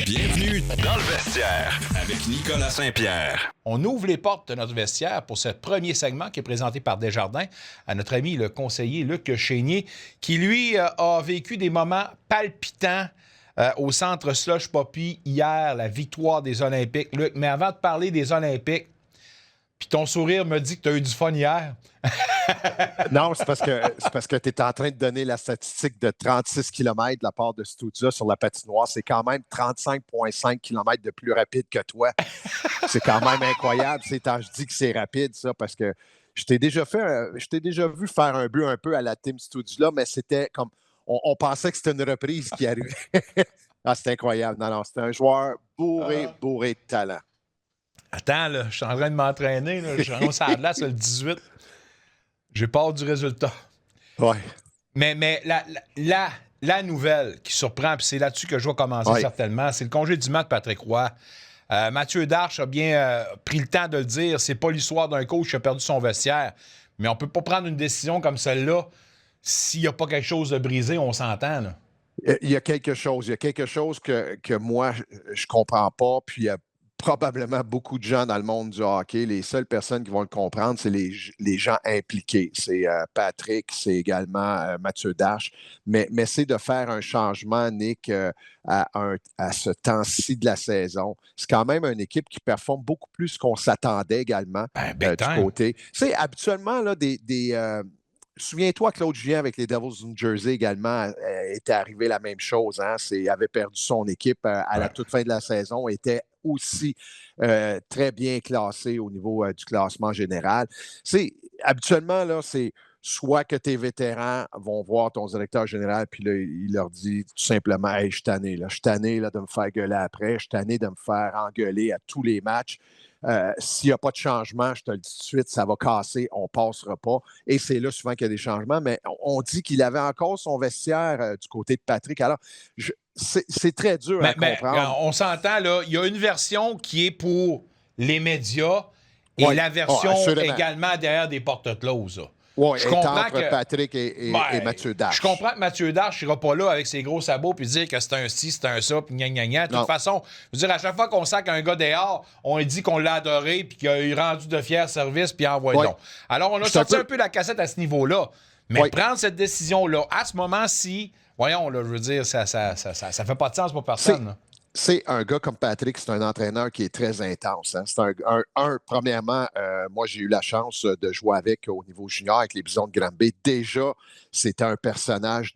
Bienvenue dans le vestiaire avec Nicolas Saint-Pierre. On ouvre les portes de notre vestiaire pour ce premier segment qui est présenté par Desjardins à notre ami le conseiller Luc Chénier, qui, lui, a vécu des moments palpitants au centre Slush Poppy hier, la victoire des Olympiques. Luc, mais avant de parler des Olympiques, puis ton sourire me dit que tu as eu du fun hier. Non, c'est parce que tu es en train de donner la statistique de 36 km de la part de Studia sur la patinoire. C'est quand même 35,5 km de plus rapide que toi. C'est quand même incroyable. Je dis que c'est rapide, ça, parce que je t'ai déjà vu faire un but un peu à la Team Studia, mais c'était comme on pensait que c'était une reprise qui arrivait. Ah, c'était incroyable. Non, c'était un joueur bourré de talent. Attends, là, je suis en train de m'entraîner. Là. Je rentre à la glace le 18. J'ai peur du résultat. Ouais. Mais la nouvelle qui surprend, puis c'est là-dessus que je vais commencer certainement, c'est le congédiement de Patrick Roy. Mathieu Darche a bien pris le temps de le dire. C'est pas l'histoire d'un coach qui a perdu son vestiaire. Mais on peut pas prendre une décision comme celle-là s'il n'y a pas quelque chose de brisé, on s'entend. Là. Il y a quelque chose que moi, je comprends pas, puis il y a probablement beaucoup de gens dans le monde du hockey. Les seules personnes qui vont le comprendre, c'est les gens impliqués. C'est Patrick, c'est également Mathieu Darche. Mais c'est de faire un changement, Nick, à ce temps-ci de la saison. C'est quand même une équipe qui performe beaucoup plus qu'on s'attendait également du côté. C'est habituellement là, souviens-toi, Claude Julien avec les Devils du New Jersey également était arrivé la même chose. Hein? Avait perdu son équipe à la toute fin de la saison, était aussi très bien classé au niveau du classement général. Habituellement, là, c'est soit que tes vétérans vont voir ton directeur général, puis là, il leur dit tout simplement « Hey, je suis tanné, là. Je suis tanné là, de me faire gueuler après. Je suis tanné de me faire engueuler à tous les matchs. S'il n'y a pas de changement, je te le dis tout de suite, ça va casser, on ne passera pas. » Et c'est là souvent qu'il y a des changements, mais on dit qu'il avait encore son vestiaire du côté de Patrick. Alors, c'est très dur à comprendre. On s'entend, là, il y a une version qui est pour les médias et la version également derrière des portes closes. Oui, entre Patrick et Mathieu Darche. Je comprends que Mathieu Darche n'ira pas là avec ses gros sabots puis dire que c'est un ci, c'est un ça, puis gna gna gna. De toute façon, je veux dire, à chaque fois qu'on sac un gars dehors, on dit qu'on l'a adoré puis qu'il a eu rendu de fiers services puis envoyé donc. Alors, on a sorti un peu la cassette à ce niveau-là. Mais prendre cette décision-là, à ce moment-ci, voyons, là, je veux dire, ça fait pas de sens pour personne. C'est un gars comme Patrick, c'est un entraîneur qui est très intense. Hein? C'est premièrement, moi, j'ai eu la chance de jouer avec au niveau junior, avec les Bisons de Granby. Déjà, c'était un personnage.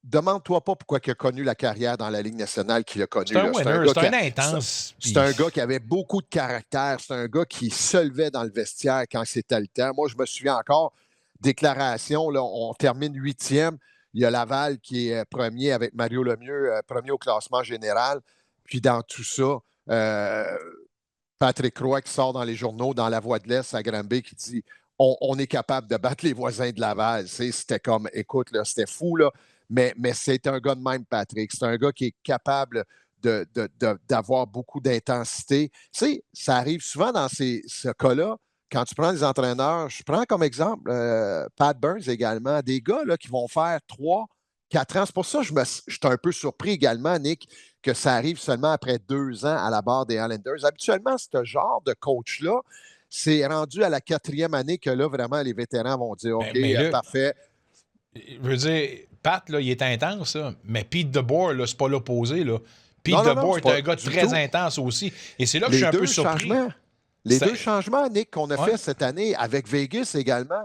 Demande-toi pas pourquoi il a connu la carrière dans la Ligue nationale qu'il a connue. C'est un winner, c'est un intense. C'est un gars qui avait beaucoup de caractère. C'est un gars qui se levait dans le vestiaire quand c'était le temps. Moi, je me souviens encore, déclaration, là, on termine 8e. Il y a Laval qui est premier avec Mario Lemieux, premier au classement général. Puis dans tout ça, Patrick Roy qui sort dans les journaux, dans la Voix de l'Est à Granby, qui dit on est capable de battre les voisins de Laval. C'était comme, écoute, là, c'était fou, là. Mais c'est un gars de même, Patrick. C'est un gars qui est capable d'avoir beaucoup d'intensité. Ça arrive souvent dans ce cas-là. Quand tu prends des entraîneurs, je prends comme exemple Pat Burns également, des gars là, qui vont faire 3, 4 ans. C'est pour ça que je suis un peu surpris également, Nick, que ça arrive seulement après 2 ans à la barre des Islanders. Habituellement, ce genre de coach-là, c'est rendu à la 4e année que là, vraiment, les vétérans vont dire OK, parfait. Je veux dire, Pat, là, il est intense, là, mais Pete DeBoer, là, c'est pas l'opposé. Là. Pete DeBoer est un gars très intense aussi. Et c'est là que je suis un peu surpris. Les deux changements, Nick, qu'on a fait cette année avec Vegas également,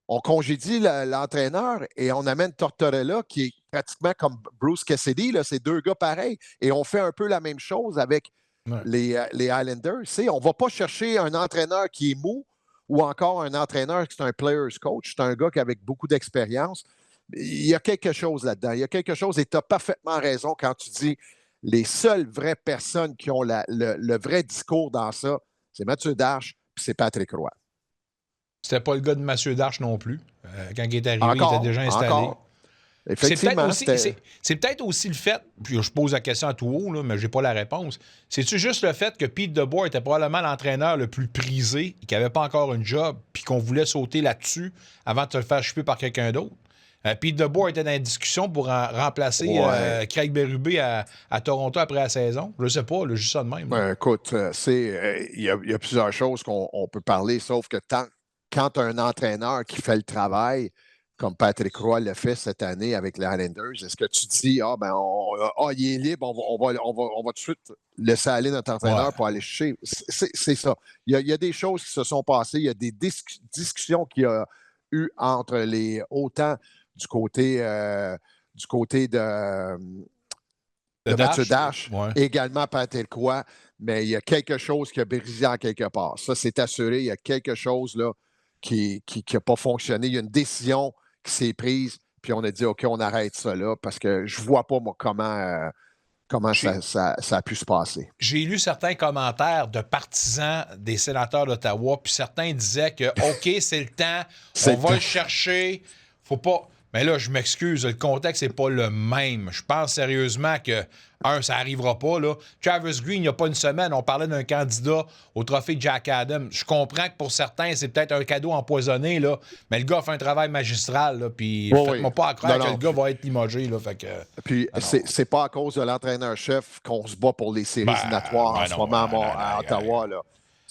on congédie l'entraîneur et on amène Tortorella, qui est pratiquement comme Bruce Cassidy. C'est 2 gars pareils. Et on fait un peu la même chose avec les Islanders. On ne va pas chercher un entraîneur qui est mou ou encore un entraîneur qui est un player's coach. C'est un gars qui avec beaucoup d'expérience. Il y a quelque chose là-dedans. Il y a quelque chose et tu as parfaitement raison quand tu dis les seules vraies personnes qui ont le vrai discours dans ça, c'est Mathieu Darche et c'est Patrick Roy. C'était pas le gars de Mathieu Darche non plus. Quand il est arrivé, il était déjà installé. Effectivement, c'est peut-être aussi le fait, puis je pose la question à tout haut, là, mais je n'ai pas la réponse. C'est-tu juste le fait que Pete DeBoer était probablement l'entraîneur le plus prisé et qui n'avait pas encore une job, puis qu'on voulait sauter là-dessus avant de se le faire choper par quelqu'un d'autre? Pete DeBoer était dans la discussion pour remplacer Craig Berube à Toronto après la saison. Je ne sais pas, juste ça de même. Écoute, il y a plusieurs choses qu'on peut parler, sauf que quand tu as un entraîneur qui fait le travail, comme Patrick Roy l'a fait cette année avec les Highlanders, est-ce que tu dis, il est libre, on va tout de suite laisser aller notre entraîneur pour aller chercher? C'est ça. Il y a des choses qui se sont passées, il y a des discussions qu'il y a eu entre autant du côté de Mathieu Dash, également Patrick Roy, mais il y a quelque chose qui a brisé en quelque part. Ça, c'est assuré. Il y a quelque chose là, qui n'a pas fonctionné. Il y a une décision qui s'est prise, puis on a dit, OK, on arrête ça là, parce que je ne vois pas, moi, comment ça a pu se passer. J'ai lu certains commentaires de partisans des sénateurs d'Ottawa, puis certains disaient que, OK, c'est le temps, on va le chercher, faut pas... Mais là, je m'excuse, le contexte n'est pas le même. Je pense sérieusement que, ça n'arrivera pas. Là. Travis Green, il n'y a pas une semaine, on parlait d'un candidat au trophée Jack Adams. Je comprends que pour certains, c'est peut-être un cadeau empoisonné, là, mais le gars fait un travail magistral. Puis faites-moi pas croire que le ggars va être limogé. Là, fait que, puis c'est pas à cause de l'entraîneur-chef qu'on se bat pour les séries éliminatoires en ce moment à Ottawa. Là.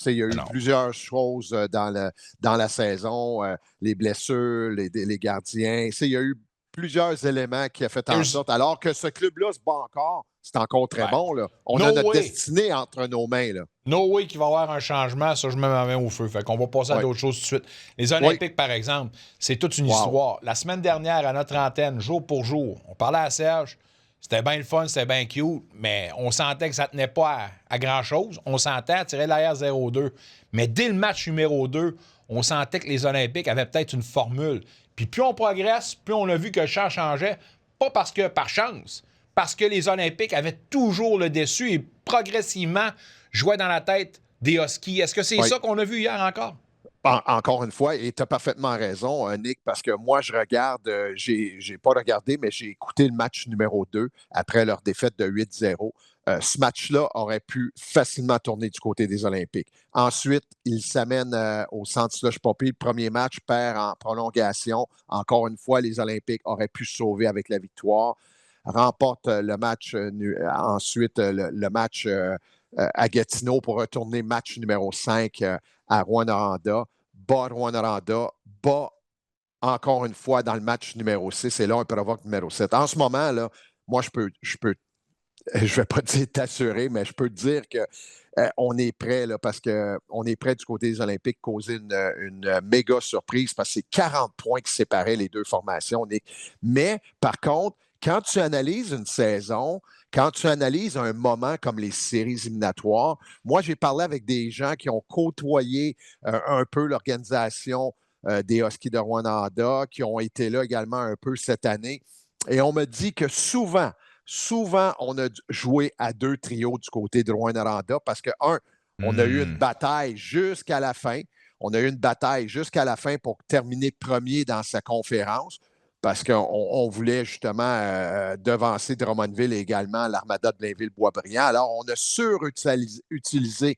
Il y a eu plusieurs choses dans la saison, les blessures, les gardiens. Il y a eu plusieurs éléments qui ont fait en sorte, alors que ce club-là se bat encore, c'est encore très bon. Là. On a notre destinée entre nos mains. Là. No way qu'il va y avoir un changement, ça, je mets ma main au feu. Fait qu'on va passer à d'autres choses tout de suite. Les Olympiques, par exemple, c'est toute une histoire. La semaine dernière, à notre antenne, jour pour jour, on parlait à Serge. C'était bien le fun, c'était bien cute, mais on sentait que ça ne tenait pas à grand-chose. On sentait à tirer l'arrière 0-2. Mais dès le match numéro 2, on sentait que les Olympiques avaient peut-être une formule. Puis plus on progresse, plus on a vu que le champ changeait. Pas parce que par chance, parce que les Olympiques avaient toujours le dessus et progressivement jouaient dans la tête des Huskies. Est-ce que c'est ça qu'on a vu hier encore? Encore une fois, et tu as parfaitement raison, Nick, parce que moi, je regarde, j'ai pas regardé, mais j'ai écouté le match numéro 2 après leur défaite de 8-0. Ce match-là aurait pu facilement tourner du côté des Olympiques. Ensuite, ils s'amènent au Centre Slush Poppy. Le premier match perd en prolongation. Encore une fois, les Olympiques auraient pu se sauver avec la victoire. Remportent le match, ensuite le match à Gatineau pour retourner match numéro 5 à Rouyn-Noranda. Bat Rouyn-Noranda, bat encore une fois dans le match numéro 6 et là, on provoque numéro 7. En ce moment, là, moi, je ne vais pas dire t'assurer, mais je peux te dire qu'on est prêt, là, parce qu'on est prêt du côté des Olympiques causer une méga surprise parce que c'est 40 points qui séparaient les deux formations, Nick. Mais, par contre, quand tu analyses une saison, quand tu analyses un moment comme les séries éliminatoires, moi, j'ai parlé avec des gens qui ont côtoyé un peu l'organisation des Huskies de Rouyn-Noranda, qui ont été là également un peu cette année. Et on me dit que souvent, on a joué à 2 trios du côté de Rouyn-Noranda parce que, on a eu une bataille jusqu'à la fin. On a eu une bataille jusqu'à la fin pour terminer premier dans sa conférence parce qu'on voulait justement devancer Drummondville et également l'Armada de Blainville-Boisbriand. Alors, on a surutilisé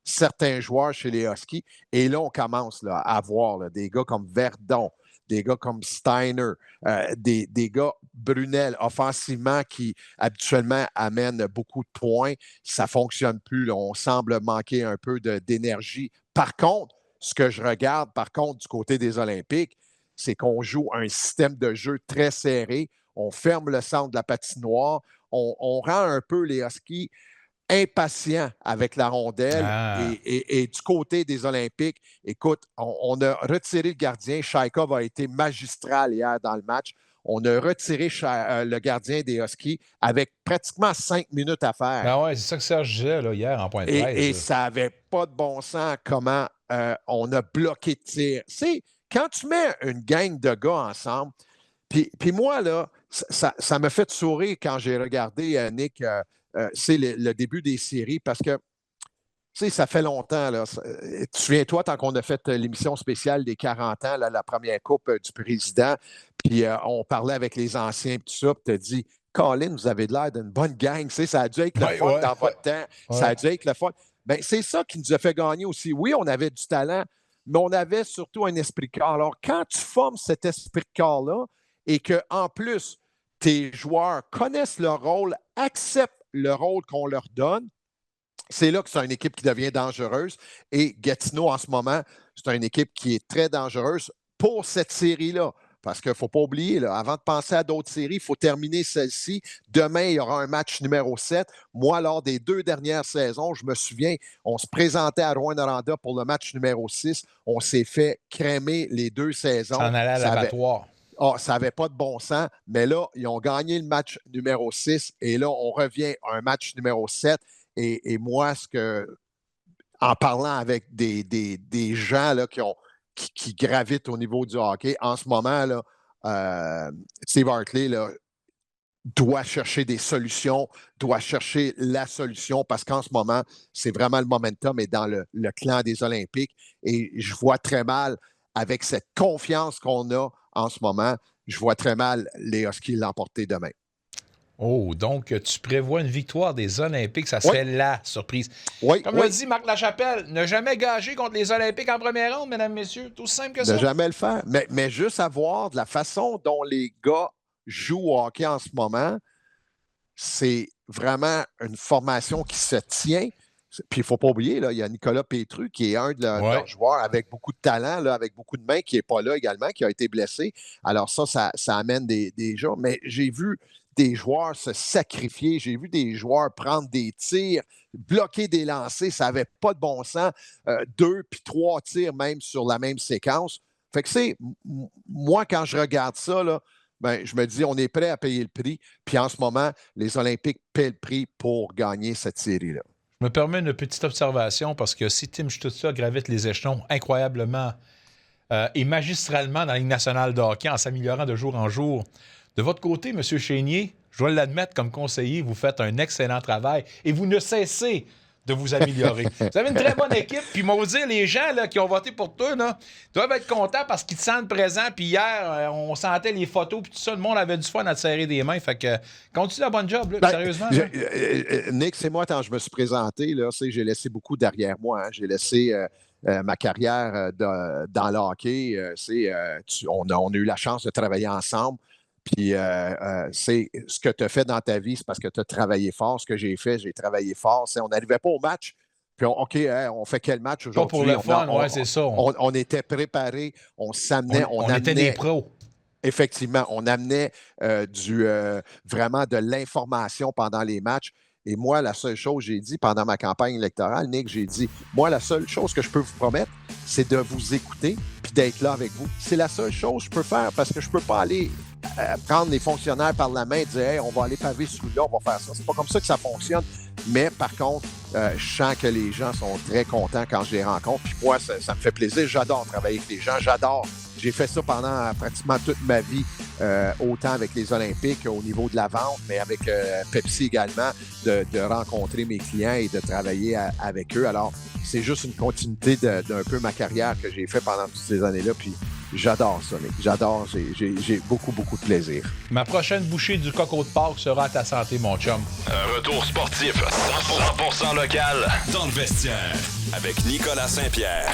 certains joueurs chez les Huskies. Et là, on commence là, à voir là, des gars comme Verdon, des gars comme Steiner, des gars Brunel, offensivement, qui habituellement amènent beaucoup de points. Ça ne fonctionne plus. Là. On semble manquer un peu d'énergie. Par contre, ce que je regarde, du côté des Olympiques, c'est qu'on joue un système de jeu très serré. On ferme le centre de la patinoire. On rend un peu les Huskies impatients avec la rondelle. Et du côté des Olympiques, écoute, on a retiré le gardien. Shaikov a été magistral hier dans le match. On a retiré le gardien des Huskies avec pratiquement 5 minutes à faire. Ah ouais, c'est ça que Serge disait là, hier en point de presse. Et ça n'avait pas de bon sens comment on a bloqué de tir. C'est quand tu mets une gang de gars ensemble, puis moi, là, ça m'a fait sourire quand j'ai regardé, Nick, c'est le début des séries parce que, tu sais, ça fait longtemps. Là, tu te souviens-toi, tant qu'on a fait l'émission spéciale des 40 ans, là, la première coupe du président, puis on parlait avec les anciens, puis tout ça, puis tu as dit, Colin, vous avez l'air d'une bonne gang. Tu sais, ça a dû être le fun dans votre temps. Ouais. Ça a dû être le fun. Bien, c'est ça qui nous a fait gagner aussi. Oui, on avait du talent, mais on avait surtout un esprit de corps. Alors, quand tu formes cet esprit de corps-là, et qu'en plus, tes joueurs connaissent leur rôle, acceptent le rôle qu'on leur donne, c'est là que c'est une équipe qui devient dangereuse. Et Gatineau, en ce moment, c'est une équipe qui est très dangereuse pour cette série-là. Parce qu'il ne faut pas oublier, là, avant de penser à d'autres séries, il faut terminer celle-ci. Demain, il y aura un match numéro 7. Moi, lors des 2 dernières saisons, je me souviens, on se présentait à Rouyn-Noranda pour le match numéro 6. On s'est fait crémer les 2 saisons. Ça en allait à l'abattoir. Ça n'avait pas de bon sens, mais là, ils ont gagné le match numéro 6 et là, on revient à un match numéro 7. Et moi, en parlant avec des gens là, qui gravitent au niveau du hockey, en ce moment, là, Steve Hartley là, doit chercher des solutions, doit chercher la solution parce qu'en ce moment, c'est vraiment le momentum est dans le clan des Olympiques. Et je vois très mal, avec cette confiance qu'on a en ce moment, je vois très mal les Huskies l'emporter demain. Oh, donc tu prévois une victoire des Olympiques, ça serait la surprise. Comme l'a dit Marc Lachapelle, ne jamais gager contre les Olympiques en première ronde, mesdames, messieurs. Tout simple que ça. Ne jamais le faire. Mais juste à voir de la façon dont les gars jouent au hockey en ce moment, c'est vraiment une formation qui se tient. Puis il ne faut pas oublier, là, il y a Nicolas Pétru, qui est un de leurs joueurs avec beaucoup de talent, là, avec beaucoup de mains, qui n'est pas là également, qui a été blessé. Alors ça amène des gens. Mais j'ai vu des joueurs se sacrifier. J'ai vu des joueurs prendre des tirs, bloquer des lancers. Ça n'avait pas de bon sens. 2 puis 3 tirs même sur la même séquence. Fait que moi, quand je regarde ça, là, ben, je me dis, on est prêt à payer le prix. Puis en ce moment, les Olympiques paient le prix pour gagner cette série-là. Je me permets une petite observation parce que si Tim Stützle gravite les échelons incroyablement et magistralement dans la Ligue nationale de hockey en s'améliorant de jour en jour, de votre côté, M. Chénier, je dois l'admettre comme conseiller, vous faites un excellent travail et vous ne cessez de vous améliorer. Vous avez une très bonne équipe. Puis, moi, vous dire, les gens là, qui ont voté pour toi là, doivent être contents parce qu'ils te sentent présent. Puis hier, on sentait les photos puis tout ça. Le monde avait du fun à te serrer des mains. Fait que continue la bonne job, là, sérieusement. Nick, c'est moi, quand je me suis présenté, là, j'ai laissé beaucoup derrière moi. Hein. J'ai laissé ma carrière dans le hockey. On a eu la chance de travailler ensemble. Puis, c'est ce que tu as fait dans ta vie, c'est parce que tu as travaillé fort. Ce que j'ai fait, j'ai travaillé fort. On n'arrivait pas au match. Puis, OK, on fait quel match aujourd'hui? Pas pour le fun, oui, c'est ça. On était préparés, on s'amenait. On était des pros. Effectivement, on amenait vraiment de l'information pendant les matchs. Et moi, la seule chose que j'ai dit pendant ma campagne électorale, Nick, j'ai dit, moi, la seule chose que je peux vous promettre, c'est de vous écouter puis d'être là avec vous. C'est la seule chose que je peux faire parce que je ne peux pas aller prendre les fonctionnaires par la main et dire hey, on va aller paver celui-là, on va faire ça. C'est pas comme ça que ça fonctionne. Mais par contre, je sens que les gens sont très contents quand je les rencontre. Puis moi, ça me fait plaisir. J'adore travailler avec les gens. J'adore. J'ai fait ça pendant pratiquement toute ma vie, autant avec les Olympiques au niveau de la vente, mais avec Pepsi également, de rencontrer mes clients et de travailler avec eux. Alors, c'est juste une continuité d'un peu ma carrière que j'ai fait pendant toutes ces années-là. Puis j'adore ça, Nick. J'adore. J'ai beaucoup, beaucoup de plaisir. Ma prochaine bouchée du coco de Pâques sera à ta santé, mon chum. Un retour sportif 100% local dans le vestiaire avec Nicolas Saint-Pierre.